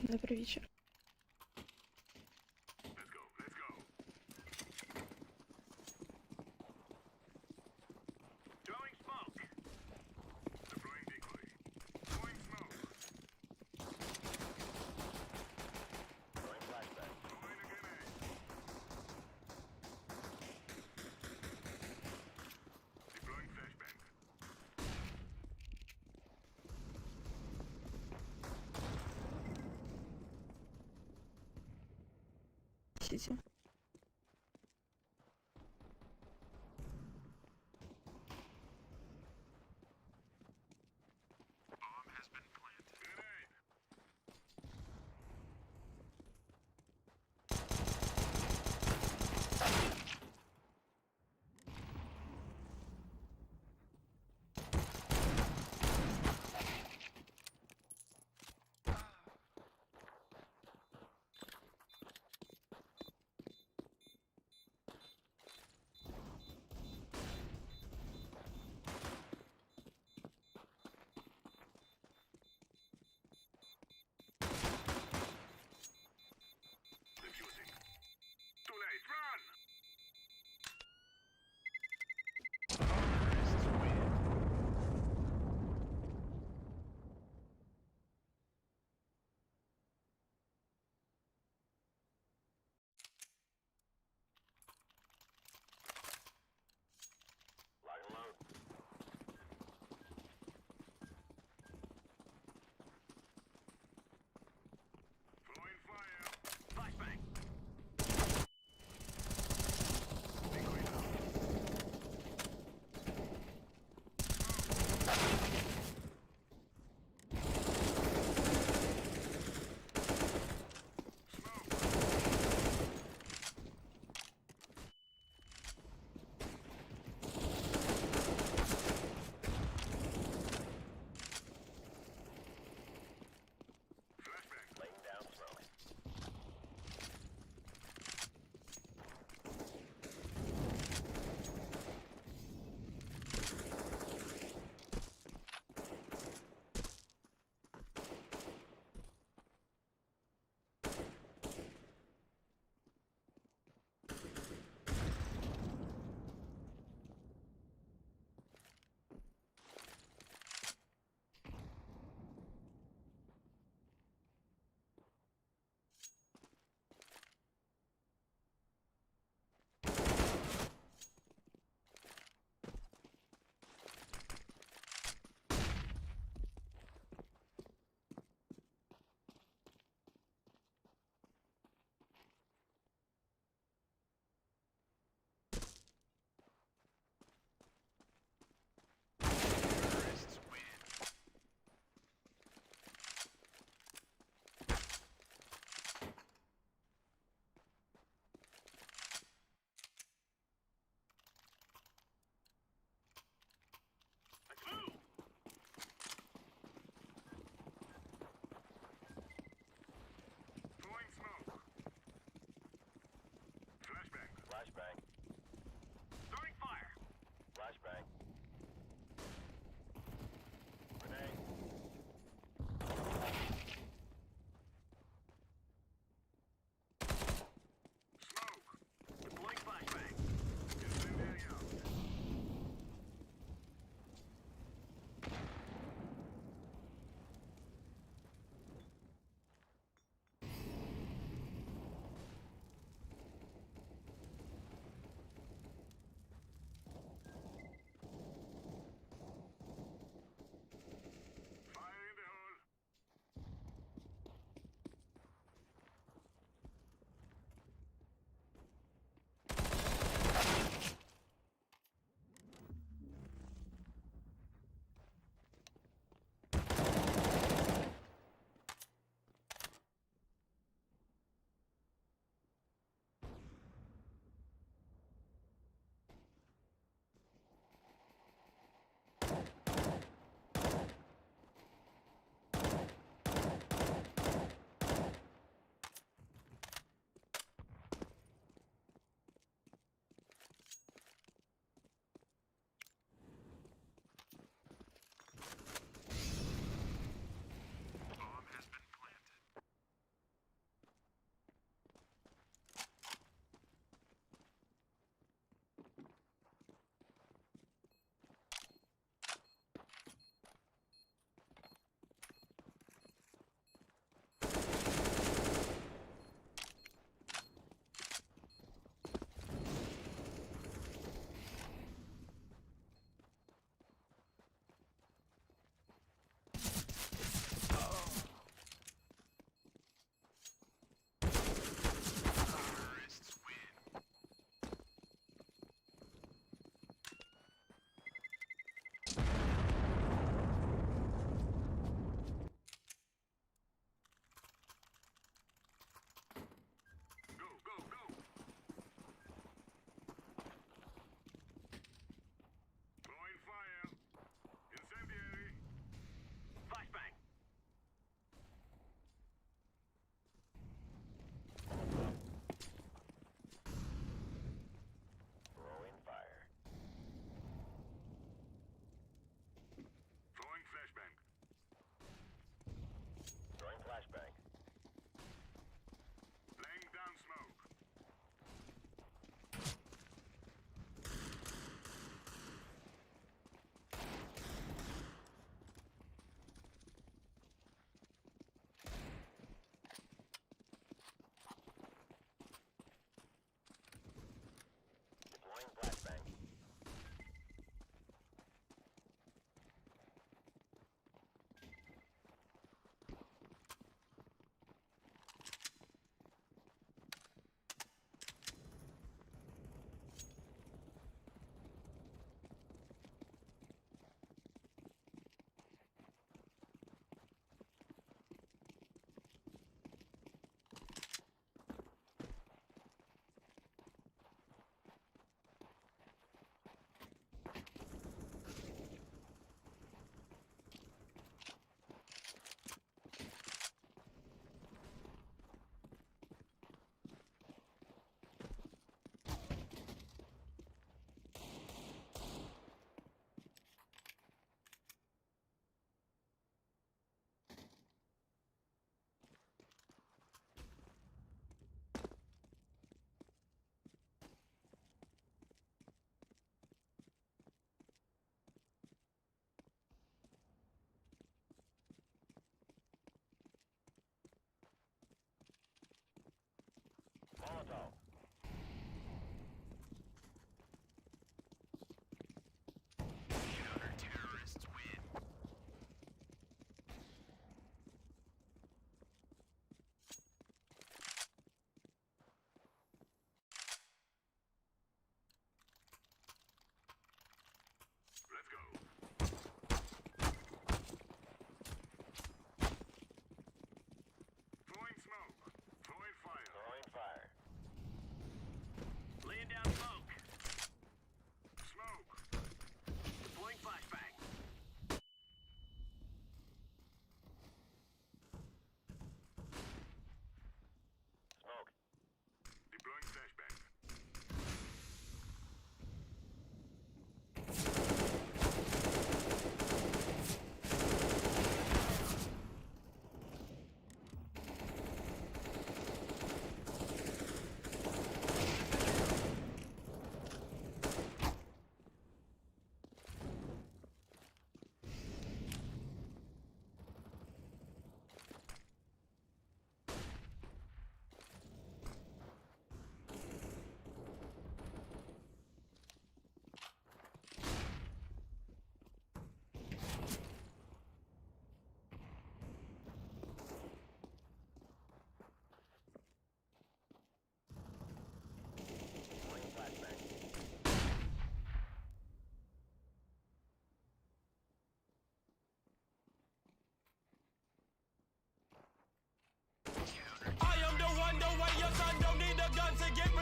Добрый вечер. Сити.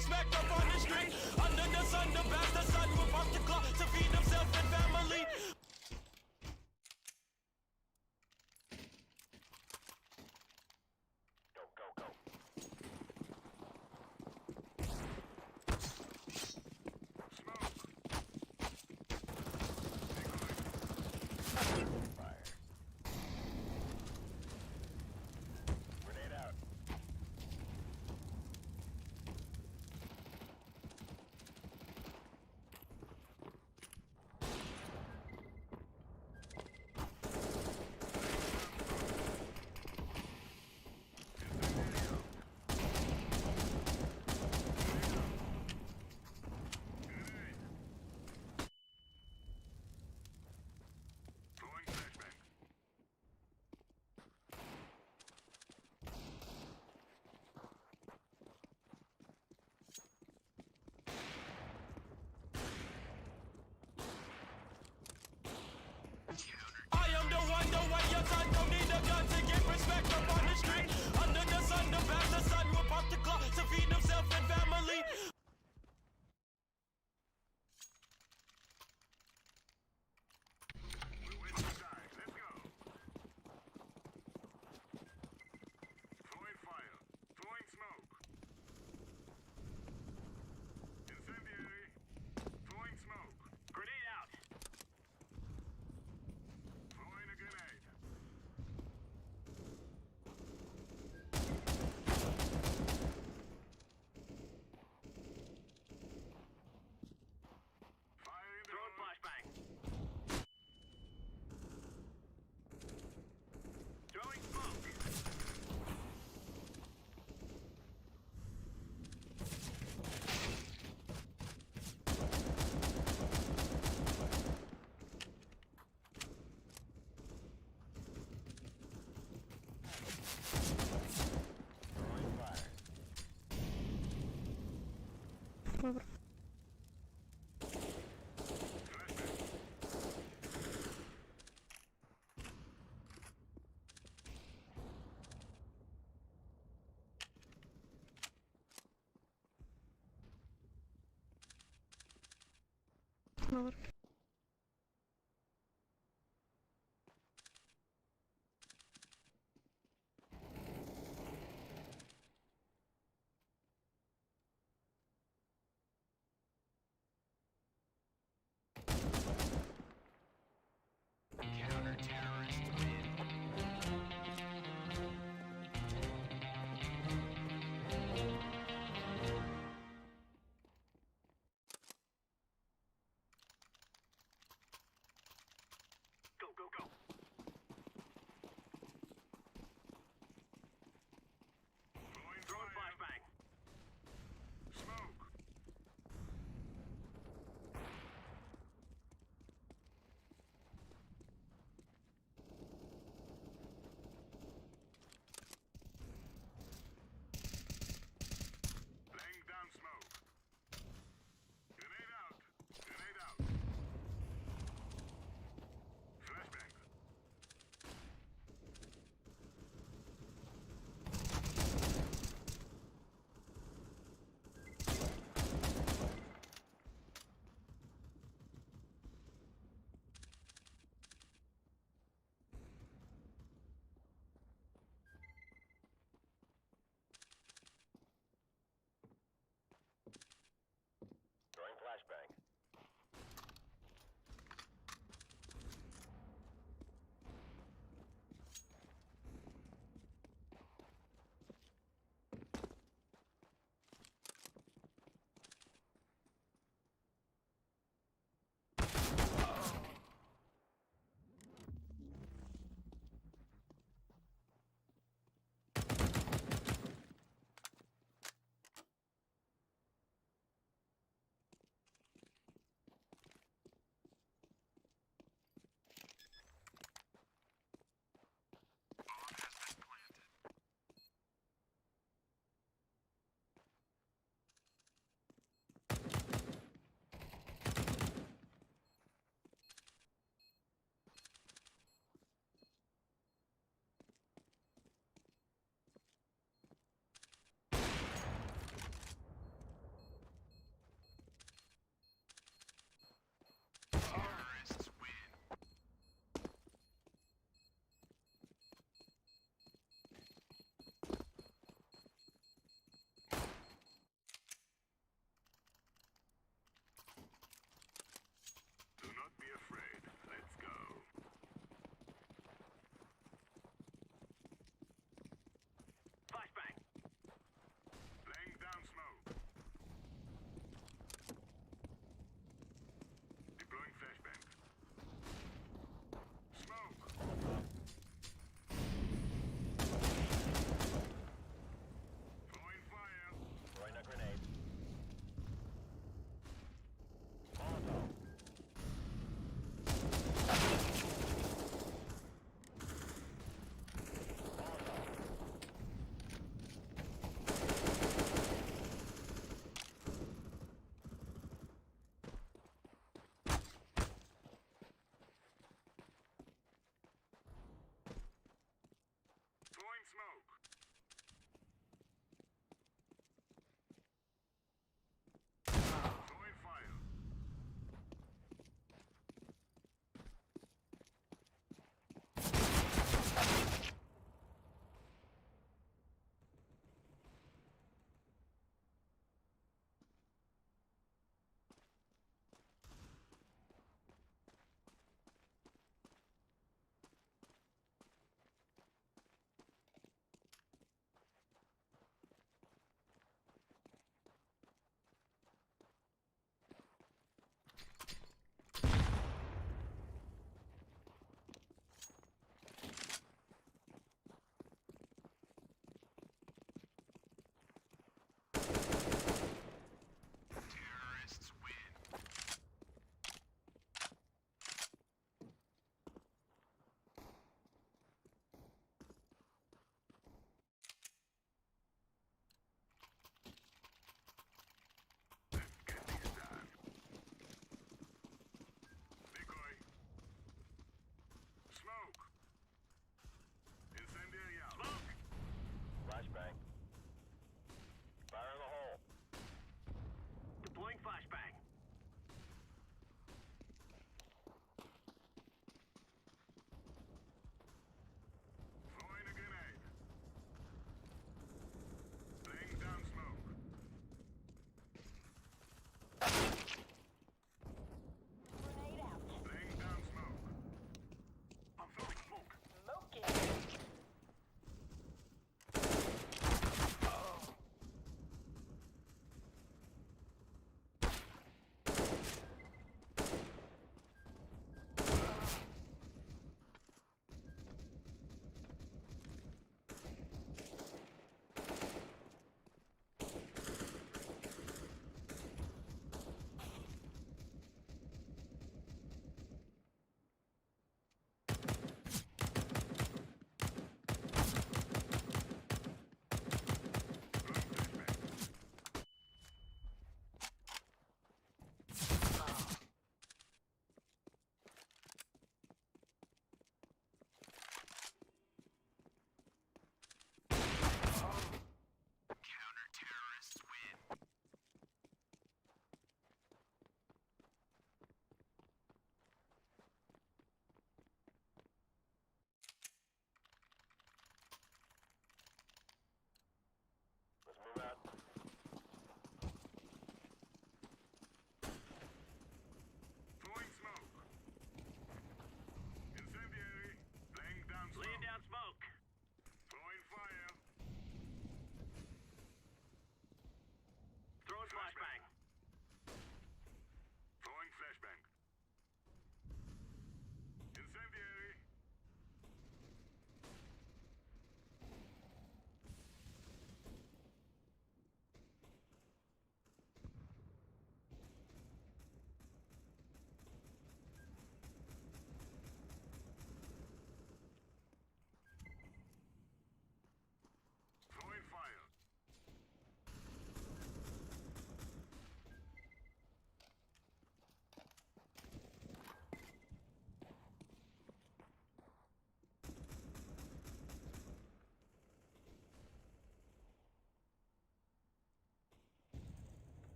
respect up on the street. Under the sun, the bastard son will pop the clock to feed himself and family. I am the one your son don't need a gun to get respect up on the street. Under the sun, the bastard son will pop the clock to feed himself and family. Dobra. Dobra.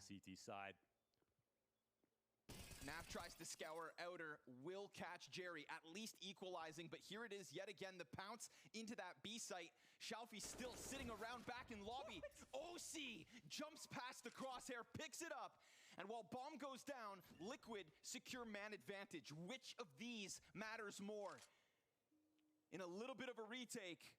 the CT side. Naf tries to scour outer, will catch Jerry, at least equalizing, but here it is yet again, the pounce into that B site. Xiaofi still sitting around back in lobby. OC jumps past the crosshair, picks it up, and while bomb goes down, Liquid secure man advantage. Which of these matters more? In a little bit of a retake,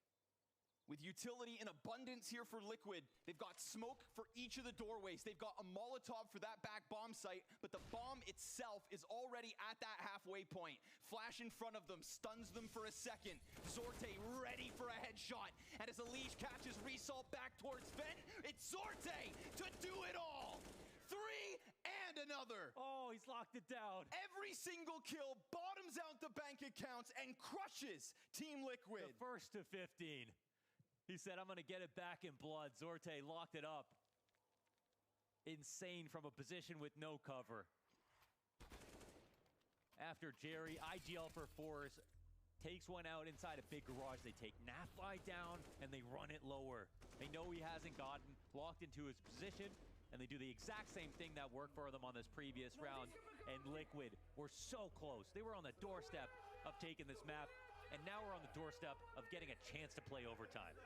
with utility in abundance here for Liquid. They've got smoke for each of the doorways. They've got a Molotov for that back bomb site, but the bomb itself is already at that halfway point. Flash in front of them, stuns them for a second. Zorte ready for a headshot. And as Elige catches Resalt back towards Vent, it's Zorte to do it all. 3 and another. Oh, he's locked it down. Every single kill bottoms out the bank accounts and crushes Team Liquid. The first to 15. He said, I'm going to get it back in blood. Zorte locked it up. Insane from a position with no cover. After Jerry, IGL for Force takes one out inside a big garage. They take Nafly down and they run it lower. They know he hasn't gotten locked into his position, and they do the exact same thing that worked for them on this previous round. And Liquid were so close. They were on the doorstep of taking this map, and now we're on the doorstep of getting a chance to play overtime.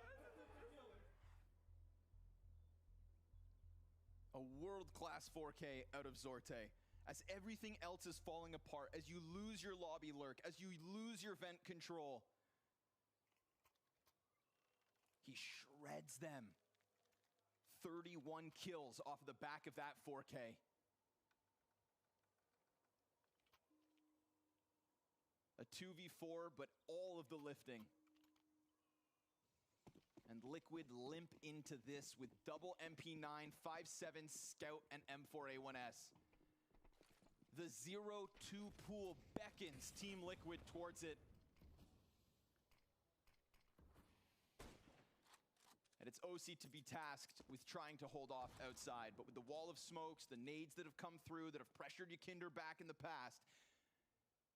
A world-class 4K out of Zorte. As everything else is falling apart, as you lose your lobby lurk, as you lose your vent control, he shreds them. 31 kills off of the back of that 4K. A 2v4, but all of the lifting. And Liquid limp into this with double MP9, 5.7 Scout, and M4A1S. The 0-2 pool beckons Team Liquid towards it. And it's OC to be tasked with trying to hold off outside. But with the wall of smokes, the nades that have come through, that have pressured Yayini back in the past,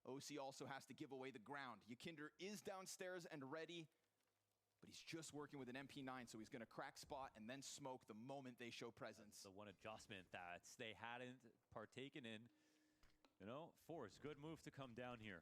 OC also has to give away the ground. Yayini is downstairs and ready, but he's just working with an MP9, so he's going to crack spot and then smoke the moment they show presence. That's the one adjustment that they hadn't partaken in. You know, Force, good move to come down here.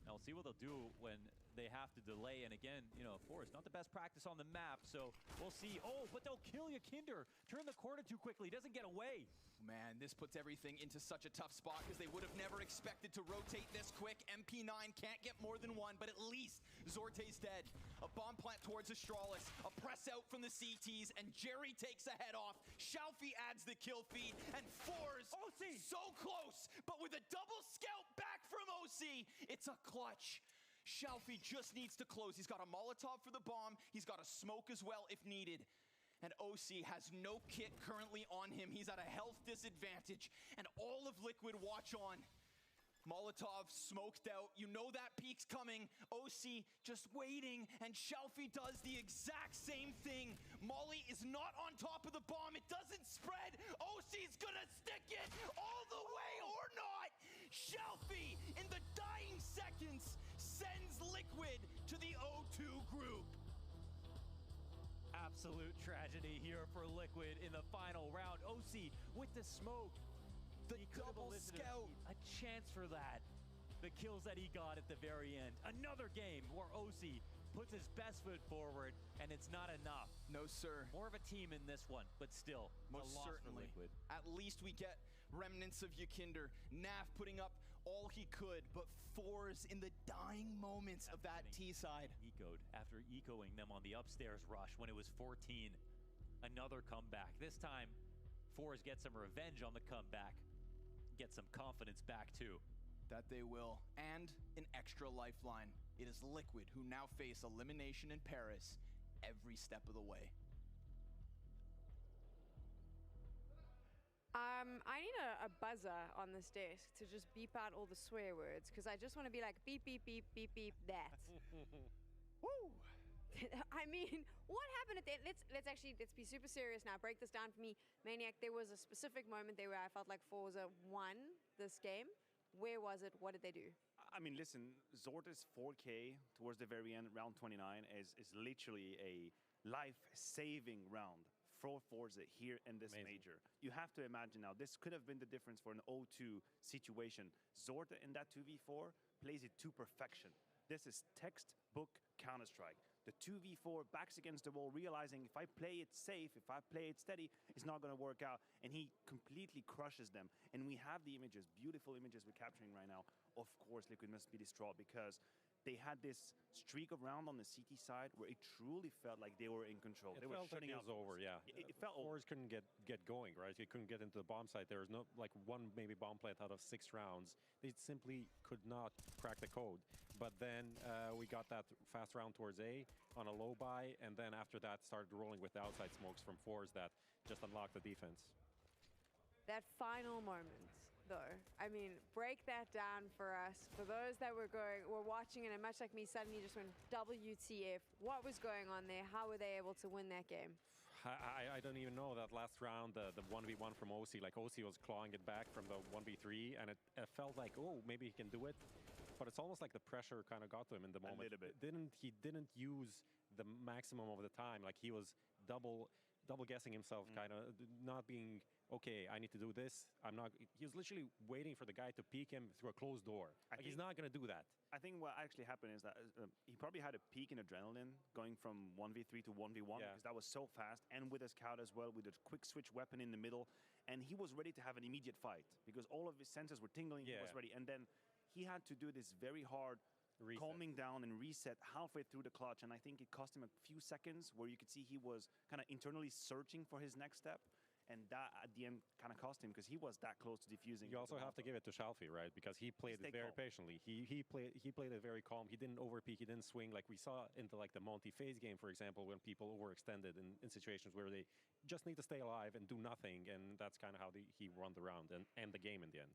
Now we'll see what they'll do when they have to delay. And again, you know, Force, not the best practice on the map, so we'll see. Oh, but they'll kill Yayini. Turn the corner too quickly. He doesn't get away. Man, this puts everything into such a tough spot because they would have never expected to rotate this quick. MP9 can't get more than one, but at least Zorte's dead. A bomb plant towards Astralis, a press out from the CTs, and Jerry takes a head off. Xiaofi adds the kill feed, and Force so close, but with a double scout back from OC, it's a clutch. Xiaofi just needs to close. He's got a Molotov for the bomb. He's got a smoke as well if needed. And OC has no kit currently on him. He's at a health disadvantage. And all of Liquid watch on. Molotov smoked out. You know that peak's coming. OC just waiting, and Xiaofi does the exact same thing. Molly is not on top of the bomb. It doesn't spread. OC's gonna stick it all the way or not. Xiaofi, in the dying seconds, sends Liquid to the O2 group. Absolute tragedy here for Liquid in the final round. OC with the smoke. The double scout. A chance for that. The kills that he got at the very end. Another game where OC puts his best foot forward, and it's not enough. No, sir. More of a team in this one, but still, most a loss certainly. for Liquid. At least we get remnants of Yayini. Naf putting up all he could, but Force in the dying moments of that T side. Ecoed after ecoing them on the upstairs rush when it was 14. Another comeback. This time, Force gets some revenge on the comeback. Get some confidence back too. That they will. And an extra lifeline. It is Liquid who now face elimination in Paris every step of the way. I need a buzzer on this desk to just beep out all the swear words, because I just want to be like beep, beep, beep, beep, beep, that. Woo! I mean, what happened at the end? Let's be super serious now. Break this down for me. Maniac, there was a specific moment there where I felt like Forza won this game. Where was it? What did they do? I mean, listen, Zorte's 4K towards the very end, round 29, is literally a life-saving round for Forza here in this Amazing. major. You have to imagine now, this could have been the difference for an 0-2 situation. Zorta in that 2v4 plays it to perfection. This is textbook Counter-Strike. The 2v4 backs against the wall, realizing if I play it safe, if I play it steady, it's not going to work out. And he completely crushes them. And we have the images, beautiful images we're capturing right now. Of course, Liquid must be distraught because they had this streak of round on the CT side where it truly felt like they were in control. It They were felt like shutting it out was over, yeah. It felt over. Force couldn't get going, right? They couldn't get into the bomb site. There was no, like, one maybe bomb plant out of 6 rounds. They simply could not crack the code. But then we got that fast round towards A on a low buy, and then after that started rolling with the outside smokes from Force that just unlocked the defense. That final moment, though, I mean, break that down for us. For those that were watching it, and much like me, suddenly just went WTF. What was going on there? How were they able to win that game? I don't even know that last round, the 1v1 from OC, like OC was clawing it back from the 1v3, and it felt like, oh, maybe he can do it. But it's almost like the pressure kind of got to him in the moment. A little bit. He didn't use the maximum of the time. Like he was double guessing himself, kind of not being, okay, I need to do this. He was literally waiting for the guy to peek him through a closed door. Like he's not going to do that. I think what actually happened is that he probably had a peak in adrenaline going from 1v3 to 1v1 because that was so fast, and with his scout as well, with a quick switch weapon in the middle, and he was ready to have an immediate fight because all of his senses were tingling. He was ready, and then he had to do this very hard reset. Calming down and reset halfway through the clutch, and I think it cost him a few seconds where you could see he was kind of internally searching for his next step. And that, at the end, kind of cost him because he was that close to defusing. You also have to give it to Shalfie, right? Because he played it very patiently. He played it very calm. He didn't overpeak. He didn't swing like we saw into like the Monty phase game, for example, when people overextended in situations where they just need to stay alive and do nothing. And that's kind of how he won the round and the game in the end.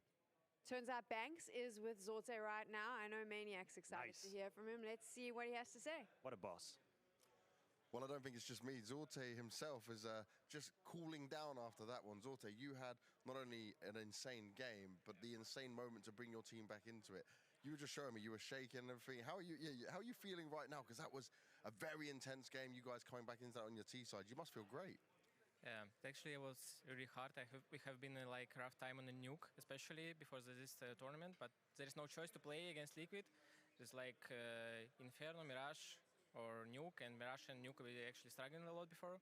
Turns out Banks is with Zorte right now. I know Maniac's excited to hear from him. Let's see what he has to say. What a boss. Well, I don't think it's just me. Zorte himself is just cooling down after that one. Zorte, you had not only an insane game, but the insane moment to bring your team back into it. You were just showing me you were shaking and everything. How are you feeling right now? Because that was a very intense game. You guys coming back into that on your T side. You must feel great. Yeah, actually it was really hard. We have been in like rough time on the nuke, especially before this tournament. But there is no choice to play against Liquid. Just like Inferno, Mirage, or Nuke, and Mirage and Nuke we actually struggling a lot before.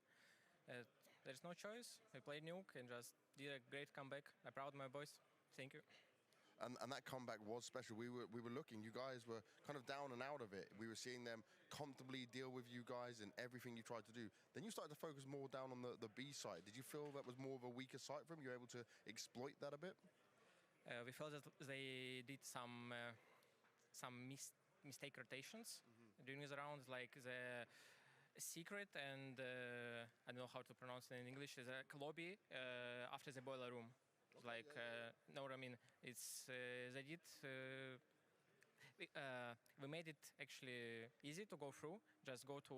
There's no choice. We played Nuke and just did a great comeback. I'm proud of my boys. Thank you. And that comeback was special. We were looking. You guys were kind of down and out of it. We were seeing them comfortably deal with you guys and everything you tried to do. Then you started to focus more down on the B side. Did you feel that was more of a weaker side for them? You were able to exploit that a bit? We felt that they did some mistake rotations during these rounds, like the secret and I don't know how to pronounce it in English, is a lobby after the boiler room. Like, no, I mean, it's they did. We made it actually easy to go through. Just go to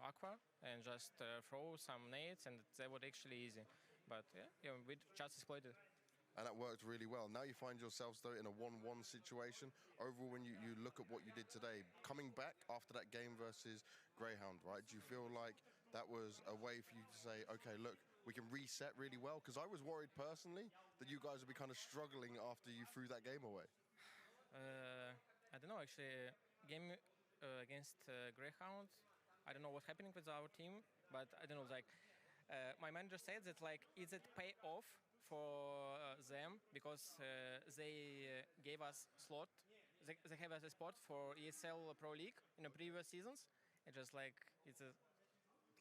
Aqua and just throw some nades, and that was actually easy. But yeah, we just exploited. And that worked really well. Now you find yourselves, though, in a 1-1 situation. Overall, when you look at what you did today, coming back after that game versus Greyhound, right, do you feel like that was a way for you to say, okay, look, we can reset really well? Because I was worried personally that you guys would be kind of struggling after you threw that game away. I don't know, actually, game against Greyhound, I don't know what's happening with our team, but I don't know, like, my manager said that, like, is it pay off for them because they gave us slot. They have us a spot for ESL Pro League in the previous seasons. It's just like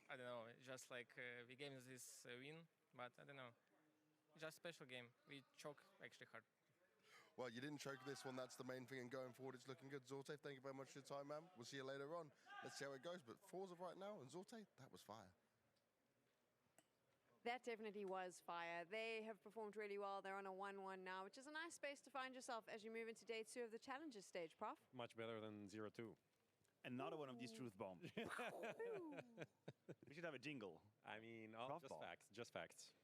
I don't know. Just like we gave them this win, but I don't know. Just special game. We choke actually hard. Well, you didn't choke this one. That's the main thing. And going forward, it's looking good. Zorte, thank you very much for your time, man. We'll see you later on. Let's see how it goes. But Forza right now and Zorte, that was fire. That definitely was fire. They have performed really well. They're on a 1-1 now, which is a nice space to find yourself as you move into day 2 of the Challengers stage, Prof. Much better than 0-2. Another one of these truth bombs. We should have a jingle. I mean, just facts.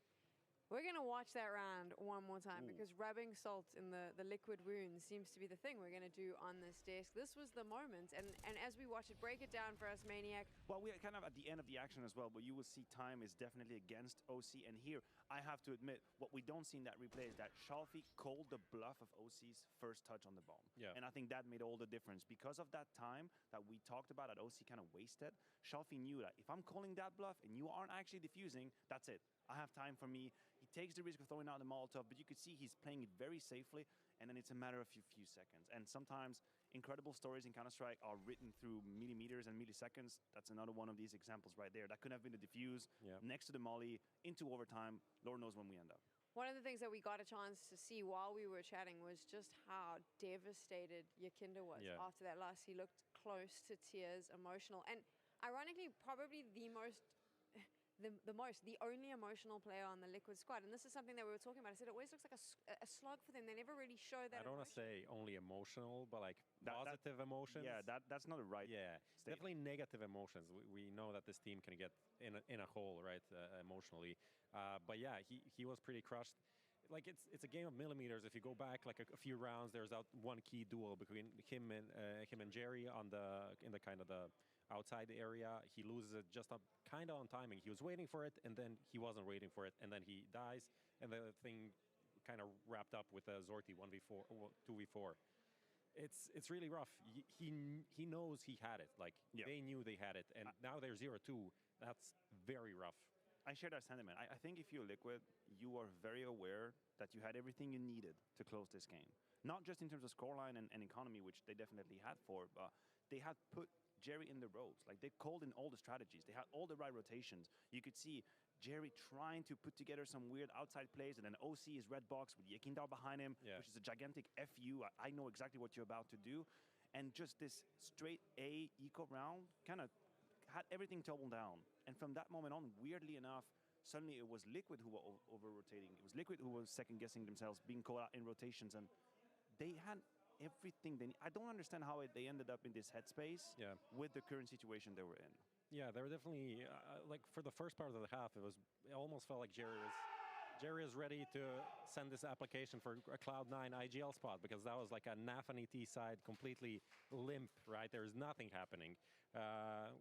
We're going to watch that round one more time because rubbing salt in the liquid wounds seems to be the thing we're going to do on this desk. This was the moment, and as we watch it, break it down for us, Maniac. Well, we are kind of at the end of the action as well, but you will see time is definitely against OC. And here, I have to admit, what we don't see in that replay is that Shalfi called the bluff of OC's first touch on the bomb. Yeah. And I think that made all the difference. Because of that time that we talked about that OC kind of wasted, Shalfi knew that if I'm calling that bluff and you aren't actually diffusing, that's it. I have time for me. He takes the risk of throwing out the Molotov, but you could see he's playing it very safely, and then it's a matter of a few seconds. And sometimes incredible stories in Counter-Strike are written through millimeters and milliseconds. That's another one of these examples right there. That could have been the defuse next to the molly into overtime. Lord knows when we end up. One of the things that we got a chance to see while we were chatting was just how devastated Yakinda was after that loss. He looked close to tears, emotional, and ironically, probably the only emotional player on the Liquid squad. And this is something that we were talking about. I said it always looks like a slog for them. They never really show that. I don't want to say only emotional, but like positive emotions. Yeah, that's not a right. Yeah, definitely negative emotions. We know that this team can get in a hole, right, emotionally. But yeah, he was pretty crushed. Like it's a game of millimeters. If you go back like a few rounds, there's that one key duel between him and Jerry in the kind of the outside area. He loses it just kind of on timing. He was waiting for it, and then he wasn't waiting for it, and then he dies, and the thing kind of wrapped up with a Zorti 1v4, 2v4. It's really rough. He knows he had it. Like they knew they had it, and now they're 0-2. That's very rough. I share that sentiment. I think if you're Liquid, you are very aware that you had everything you needed to close this game. Not just in terms of scoreline and economy, which they definitely had for, but they had put Jerry in the ropes. Like they called in all the strategies. They had all the right rotations. You could see Jerry trying to put together some weird outside plays, and then OC is red box with Yakinda behind him, which is a gigantic FU. I know exactly what you're about to do. And just this straight A eco round kind of had everything tumbled down. And from that moment on, weirdly enough, suddenly it was Liquid who were over-rotating. It was Liquid who was second-guessing themselves, being caught out in rotations, and they had everything they need. I don't understand how they ended up in this headspace with the current situation they were in. Yeah, they were definitely like for the first part of the half, it almost felt like Jerry is ready to send this application for a Cloud9 IGL spot, because that was like a NAF and ET side completely limp, right? There's nothing happening.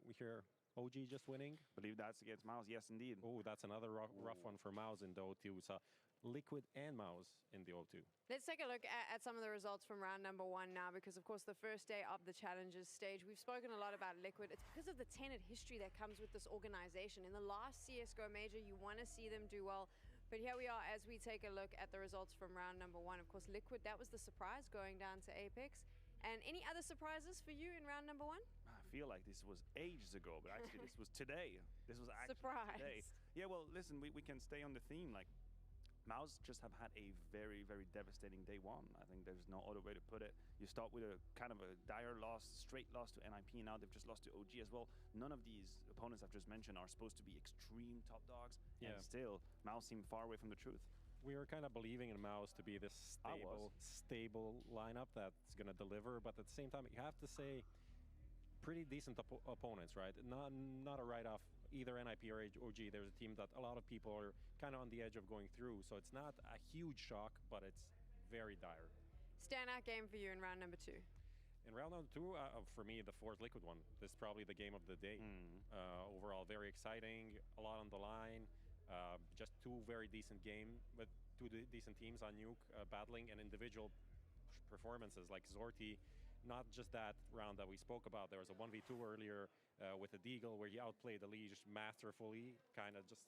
We hear OG just winning. Believe that's against Mouse. Yes, indeed. Oh, that's another rough one for Mouse in the O2. So Liquid and Mouse in the O2. Let's take a look at some of the results from round number one now, because of course the first day of the Challengers stage, we've spoken a lot about Liquid. It's because of the tenured history that comes with this organization. In the last CSGO major, you want to see them do well. But here we are as we take a look at the results from round number one. Of course, Liquid, that was the surprise going down to Apex. And any other surprises for you in round number one? I feel like this was ages ago, but actually this was today. This was actually today. Yeah, well, listen, we can stay on the theme. Like, Mouse just have had a very, very devastating day one. I think there's no other way to put it. You start with a kind of a dire loss, straight loss to NIP, and now they've just lost to OG as well. None of these opponents I've just mentioned are supposed to be extreme top dogs, and still, Mouse seemed far away from the truth. We were kind of believing in Mouse to be this stable lineup that's going to deliver, but at the same time, you have to say pretty decent opponents, right? Not a write-off either NIP or OG. There's a team that a lot of people are kind of on the edge of going through, so it's not a huge shock, but it's very dire. Standout game for you in round number two? In round number two, for me, the fourth Liquid one. This is probably the game of the day. Overall, very exciting, a lot on the line. Just two very decent decent teams on Nuke battling, and individual performances like Zorti. Not just that round that we spoke about. There was a 1v2 earlier with a Deagle where he outplayed the Liege masterfully, kind of just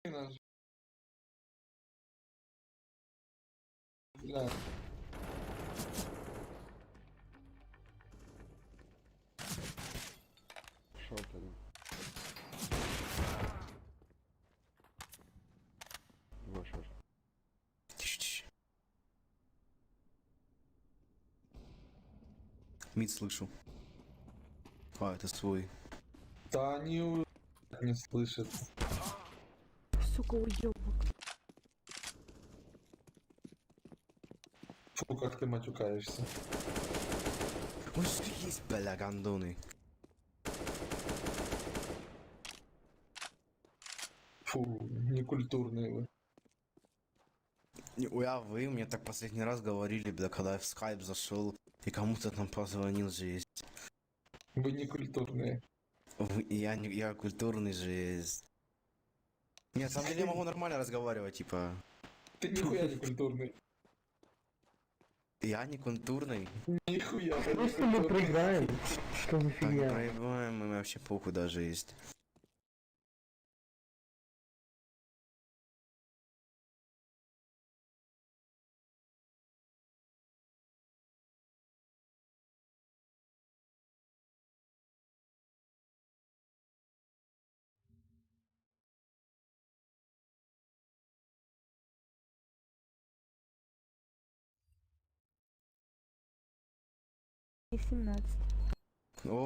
наш. Бля. Шотом. Вышел. Мид слышу. А, это свой. Да они не слышат. Сука, уёбок. Фу, как ты матюкаешься. Ой, есть, бля, гандоны. Фу, некультурные вы. А вы мне так последний раз говорили, бля, когда я в скайп зашел и кому-то там позвонил, жесть. Вы некультурные. Я культурный, жесть. Нет, на самом деле я могу нормально разговаривать, типа. Ты нихуя не культурный. Я не культурный. Нихуя ты не Просто мы культурный. проиграем. Что за Так, не фигня? проебаем, мы вообще похуй даже есть. И 17. О,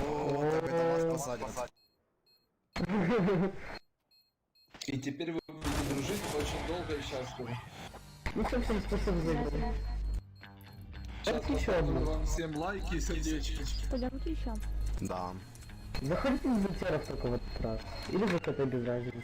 так это вас посадят. И теперь вы будете дружить очень долго и счастливо. Ну, совсем спасибо за игру. Сейчас еще поставлю одну. вам всем лайки и сердечки. Пойдемте еще. Да. Заходите на зетеров только в этот раз. Или за КТ без разницы.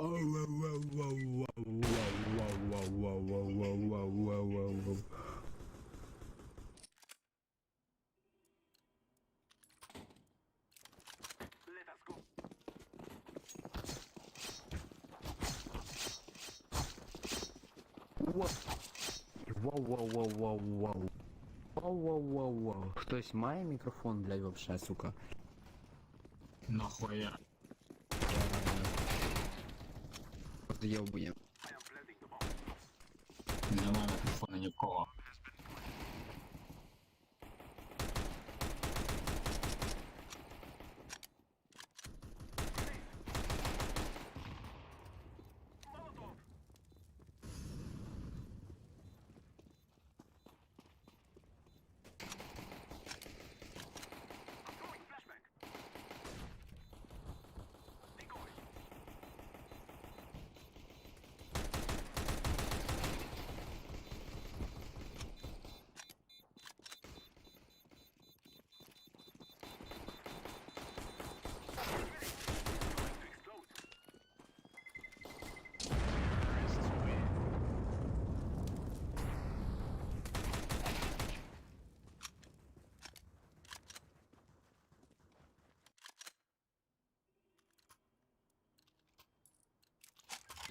Вау. Хтось має мікрофон, блядь, вообще, сука? Нахуя? З'єбує. Нема мікрофона ні в кого.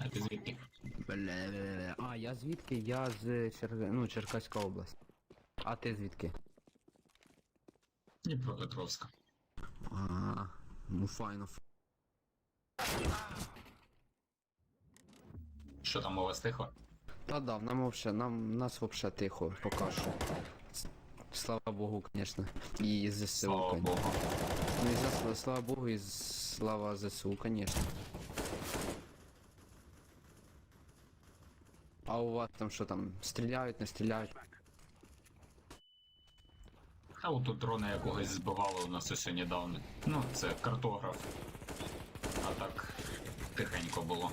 А ти звідки? Бля. А, я звідки? Я з Черкаська область. А ти звідки? Дніпропетровська. А, ну файно. Що там у вас тихо? Та да, нас вообще тихо, поки що. Слава Богу, конечно. І ЗСУ, Слава конечно. Богу. Ну і слава Богу, і слава ЗСУ, конечно. А у вас там що там? Стріляють, не стріляють? А от тут дрона якогось збивали у нас ось недавно. Ну, це картограф. А так, тихенько було.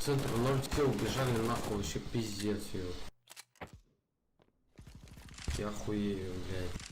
Центр 0 все убежали нахуй, вообще пиздец ее. Я охуею, блядь.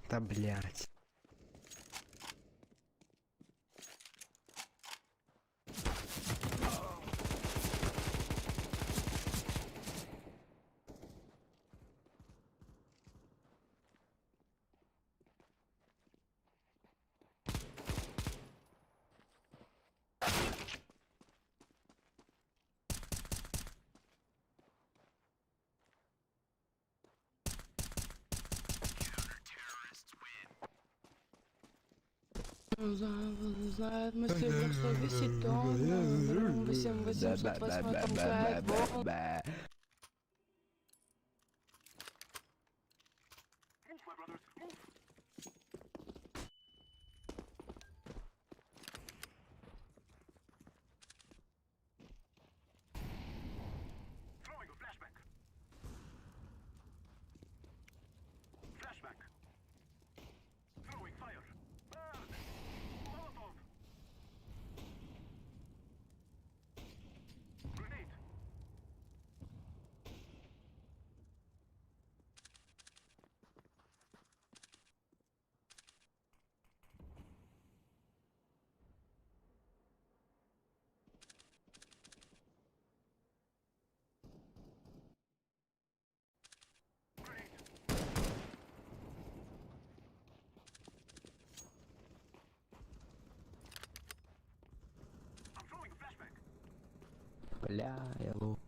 Да блять. Знает мысли, вдруг свой висит тон. 8808 толкает волн. Бля, я лу.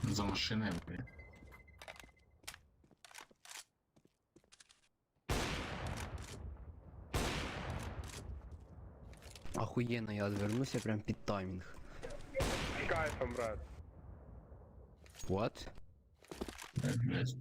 За машиною, блін. Охуенно, я отвернусь, прям під таймінг. Кайфом, брат. What? Блять.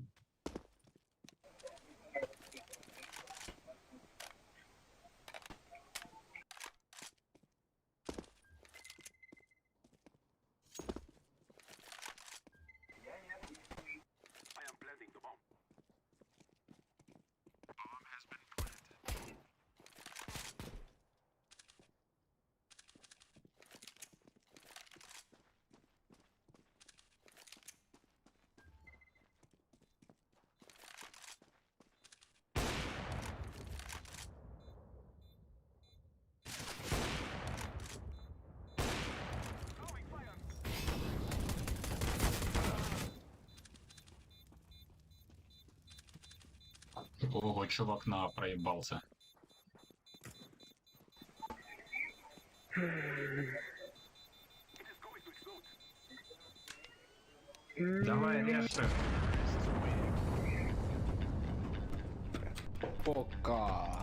Ого, чувак на проебался. Давай, режь. Пока.